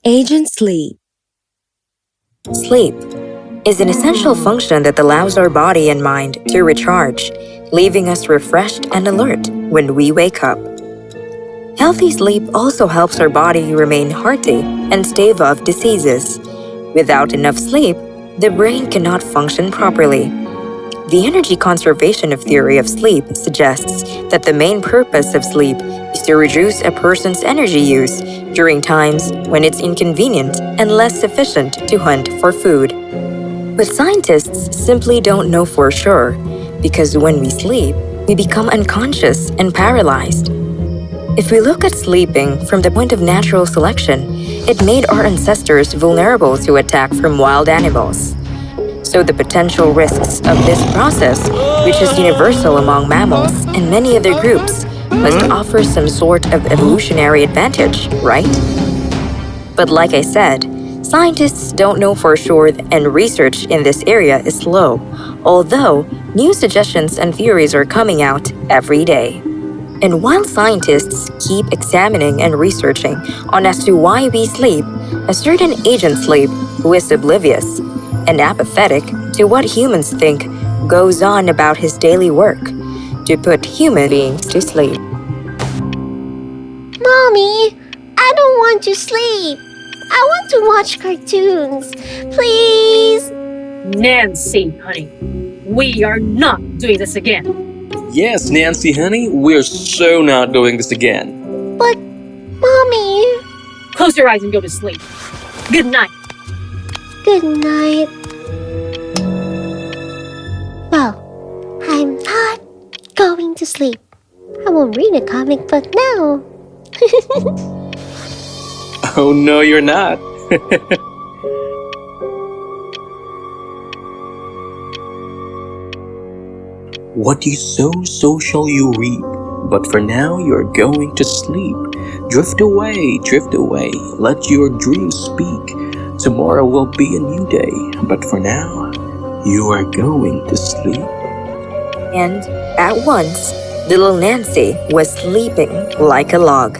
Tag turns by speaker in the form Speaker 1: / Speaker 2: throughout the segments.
Speaker 1: Agent Sleep. Sleep is an essential function that allows our body and mind to recharge, leaving us refreshed and alert when we wake up. Healthy sleep also helps our body remain hearty and stave off diseases. Without enough sleep, the brain cannot function properly. The energy conservation theory of sleep suggests that the main purpose of sleep is to reduce a person's energy use during times when it's inconvenient and less sufficient to hunt for food. But scientists simply don't know for sure, because when we sleep, we become unconscious and paralyzed. If we look at sleeping from the point of natural selection, it made our ancestors vulnerable to attack from wild animals. So the potential risks of this process, which is universal among mammals and many other groups, must offer some sort of evolutionary advantage, right? But like I said, scientists don't know for sure, and research in this area is slow, although new suggestions and theories are coming out every day. And while scientists keep examining and researching on as to why we sleep, a certain agent sleep who is oblivious and apathetic to what humans think goes on about his daily work to put human beings to sleep.
Speaker 2: Mommy, I don't want to sleep. I want to watch cartoons. Please.
Speaker 3: Nancy, honey, we are not doing this again.
Speaker 4: Yes, Nancy, honey, we're so not doing this again.
Speaker 2: But, Mommy.
Speaker 3: Close your eyes and go to sleep. Good night.
Speaker 2: Good night. Well, I'm not going to sleep. I won't read a comic book now.
Speaker 4: Oh, no, you're not. What you sow, so shall you reap. But for now, you're going to sleep. Drift away, let your dreams speak. Tomorrow will be a new day, but for now, you are going to sleep.
Speaker 1: And at once, little Nancy was sleeping like a log.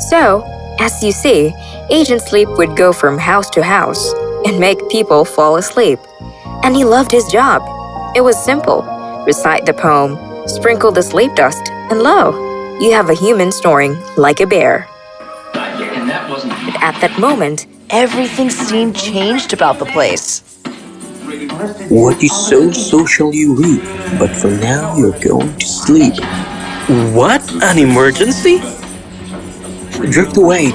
Speaker 1: So, as you see, Agent Sleep would go from house to house and make people fall asleep. And he loved his job. It was simple. Recite the poem, sprinkle the sleep dust, and lo, you have a human snoring like a bear. But at that moment,
Speaker 5: Everything seemed changed about the place.
Speaker 4: What you sow, so shall you reap. But for now, you're going to sleep. What? An emergency? Drift away,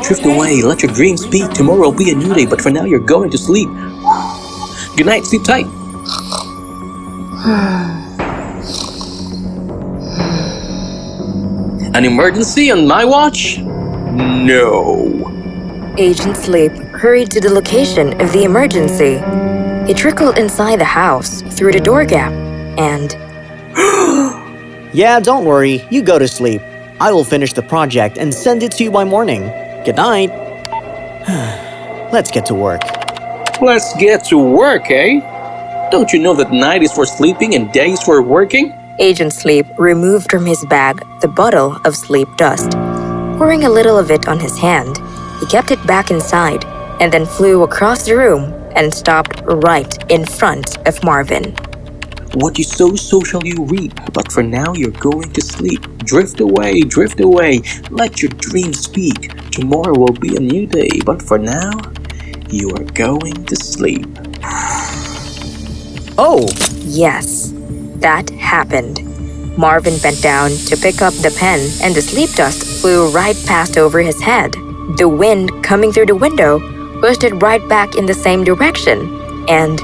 Speaker 4: let your dreams speak. Tomorrow will be a new day, but for now, you're going to sleep. Good night, sleep tight. An emergency on my watch? No.
Speaker 1: Agent Sleep hurried to the location of the emergency. He trickled inside the house through the door gap and...
Speaker 6: Yeah, don't worry. You go to sleep. I will finish the project and send it to you by morning. Good night. Let's get to work.
Speaker 4: Let's get to work, eh? Don't you know that night is for sleeping and day is for working?
Speaker 1: Agent Sleep removed from his bag the bottle of sleep dust. Pouring a little of it on his hand, he kept it back inside and then flew across the room and stopped right in front of Marvin.
Speaker 4: What you sow, so shall you reap. But for now, you're going to sleep. Drift away, let your dreams speak. Tomorrow will be a new day, but for now, you are going to sleep.
Speaker 6: Oh!
Speaker 1: Yes, that happened. Marvin bent down to pick up the pen and the sleep dust flew right past over his head. The wind coming through the window pushed it right back in the same direction. And...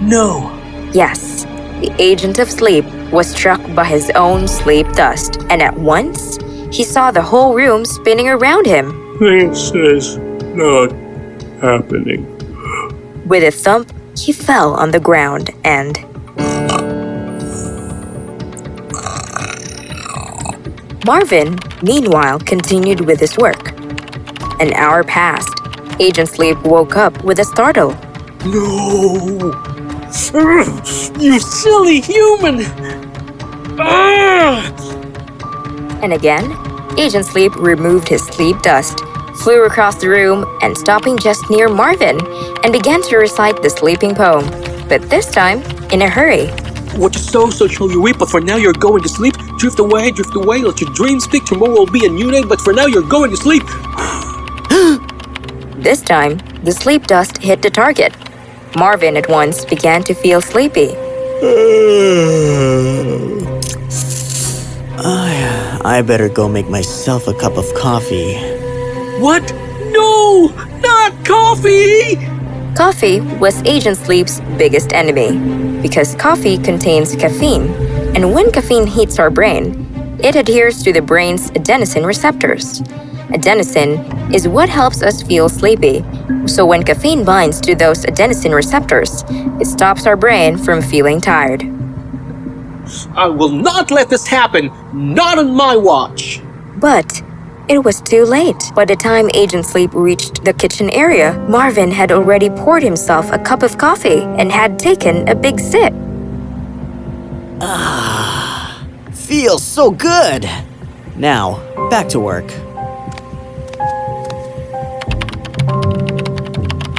Speaker 4: No!
Speaker 1: Yes, the agent of sleep was struck by his own sleep dust, and at once, he saw the whole room spinning around him.
Speaker 4: This is not happening.
Speaker 1: With a thump, he fell on the ground and... Marvin, meanwhile, continued with his work. An hour passed. Agent Sleep woke up with a startle.
Speaker 4: No! You silly human!
Speaker 1: And again, Agent Sleep removed his sleep dust, flew across the room and stopping just near Marvin, and began to recite the sleeping poem, but this time in a hurry.
Speaker 4: What you sow, so shall you reap, but for now you're going to sleep. Drift away, let your dreams speak. Tomorrow will be a new day, but for now you're going to sleep.
Speaker 1: This time, the sleep dust hit the target. Marvin at once began to feel sleepy.
Speaker 6: I better go make myself a cup of coffee.
Speaker 4: What? No! Not coffee!
Speaker 1: Coffee was Agent Sleep's biggest enemy because coffee contains caffeine, and when caffeine hits our brain, it adheres to the brain's adenosine receptors. Adenosine is what helps us feel sleepy, so when caffeine binds to those adenosine receptors, it stops our brain from feeling tired.
Speaker 4: I will not let this happen! Not on my watch!
Speaker 1: But it was too late. By the time Agent Sleep reached the kitchen area, Marvin had already poured himself a cup of coffee and had taken a big sip.
Speaker 6: Feels so good! Now, back to work.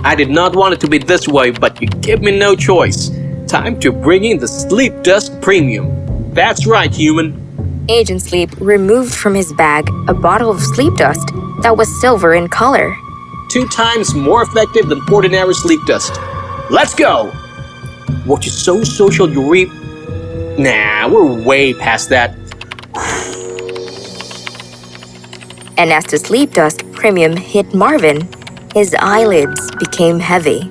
Speaker 4: I did not want it to be this way, but you give me no choice. Time to bring in the Sleep Dust Premium. That's right, human.
Speaker 1: Agent Sleep removed from his bag a bottle of sleep dust that was silver in color.
Speaker 4: 2 times more effective than ordinary sleep dust. Let's go! What you sow, so shall you reap. Nah, we're way past that.
Speaker 1: And as the sleep dust premium hit Marvin, his eyelids became heavy.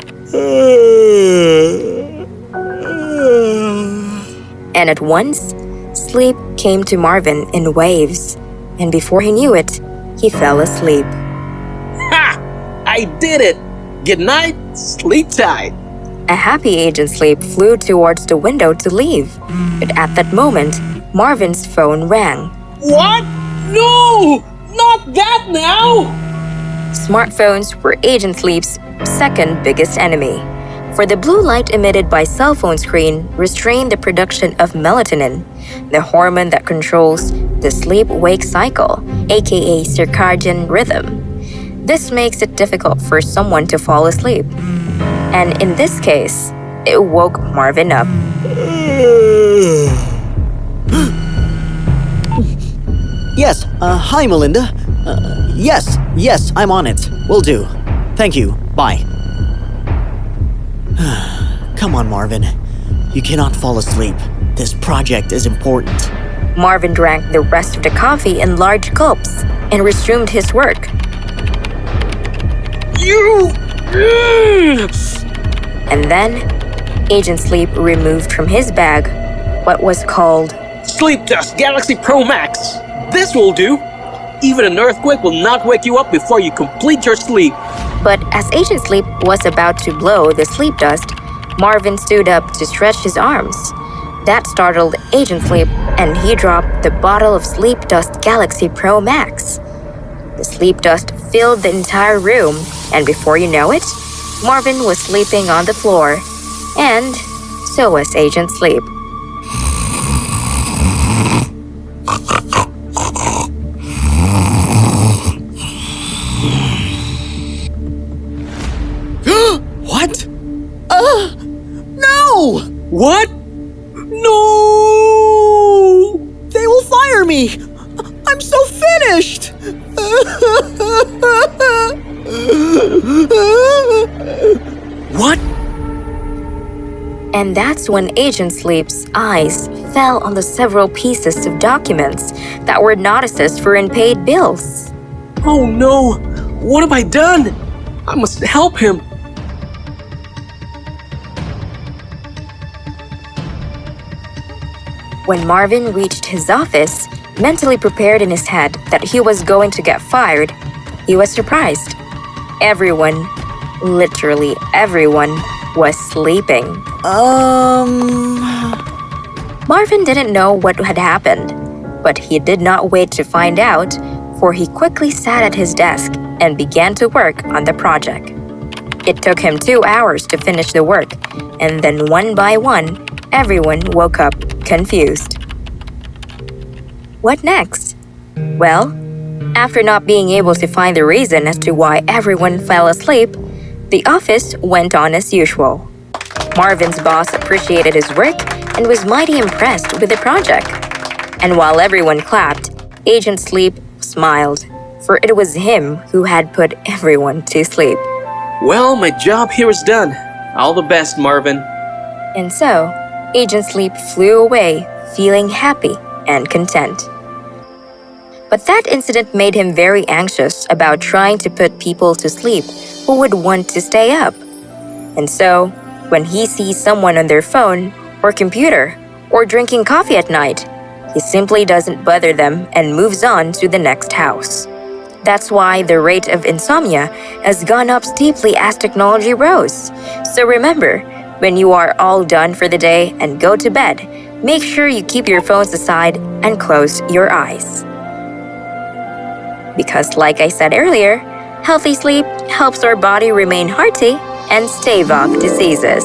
Speaker 1: And at once, sleep came to Marvin in waves, and before he knew it, he fell asleep.
Speaker 4: Ha! I did it! Good night, sleep tight.
Speaker 1: A happy Agent Sleep flew towards the window to leave, but at that moment, Marvin's phone rang.
Speaker 4: What? No! Not that now!
Speaker 1: Smartphones were Agent Sleep's second biggest enemy, for the blue light emitted by cell phone screen restrained the production of melatonin, the hormone that controls the sleep-wake cycle, aka circadian rhythm. This makes it difficult for someone to fall asleep. And in this case, it woke Marvin up.
Speaker 6: Yes, hi Melinda. Yes, I'm on it. Will do. Thank you. Bye. Come on, Marvin. You cannot fall asleep. This project is important.
Speaker 1: Marvin drank the rest of the coffee in large gulps and resumed his work. And then, Agent Sleep removed from his bag what was called
Speaker 4: Sleep Dust Galaxy Pro Max. This will do. Even an earthquake will not wake you up before you complete your sleep.
Speaker 1: But as Agent Sleep was about to blow the sleep dust, Marvin stood up to stretch his arms. That startled Agent Sleep, and he dropped the bottle of Sleep Dust Galaxy Pro Max. The sleep dust filled the entire room, and before you know it, Marvin was sleeping on the floor, and so was Agent Sleep.
Speaker 6: What? No!
Speaker 4: What? No!
Speaker 6: They will fire me! I'm so finished!
Speaker 4: What?
Speaker 1: And that's when Agent Sleep's eyes fell on the several pieces of documents that were notices for unpaid bills.
Speaker 4: Oh no! What have I done? I must help him.
Speaker 1: When Marvin reached his office, mentally prepared in his head that he was going to get fired, he was surprised. Everyone, literally everyone, was sleeping. Marvin didn't know what had happened, but he did not wait to find out, for he quickly sat at his desk and began to work on the project. It took him 2 hours to finish the work, and then one by one, everyone woke up confused. What next? Well, after not being able to find the reason as to why everyone fell asleep, the office went on as usual. Marvin's boss appreciated his work and was mighty impressed with the project. And while everyone clapped, Agent Sleep smiled, for it was him who had put everyone to sleep.
Speaker 4: Well, my job here is done. All the best, Marvin.
Speaker 1: And so, Agent Sleep flew away, feeling happy and content. But that incident made him very anxious about trying to put people to sleep who would want to stay up. And so, when he sees someone on their phone or computer or drinking coffee at night, he simply doesn't bother them and moves on to the next house. That's why the rate of insomnia has gone up steeply as technology rose. So remember, when you are all done for the day and go to bed, make sure you keep your phones aside and close your eyes. Because like I said earlier, healthy sleep helps our body remain hearty and stave off diseases.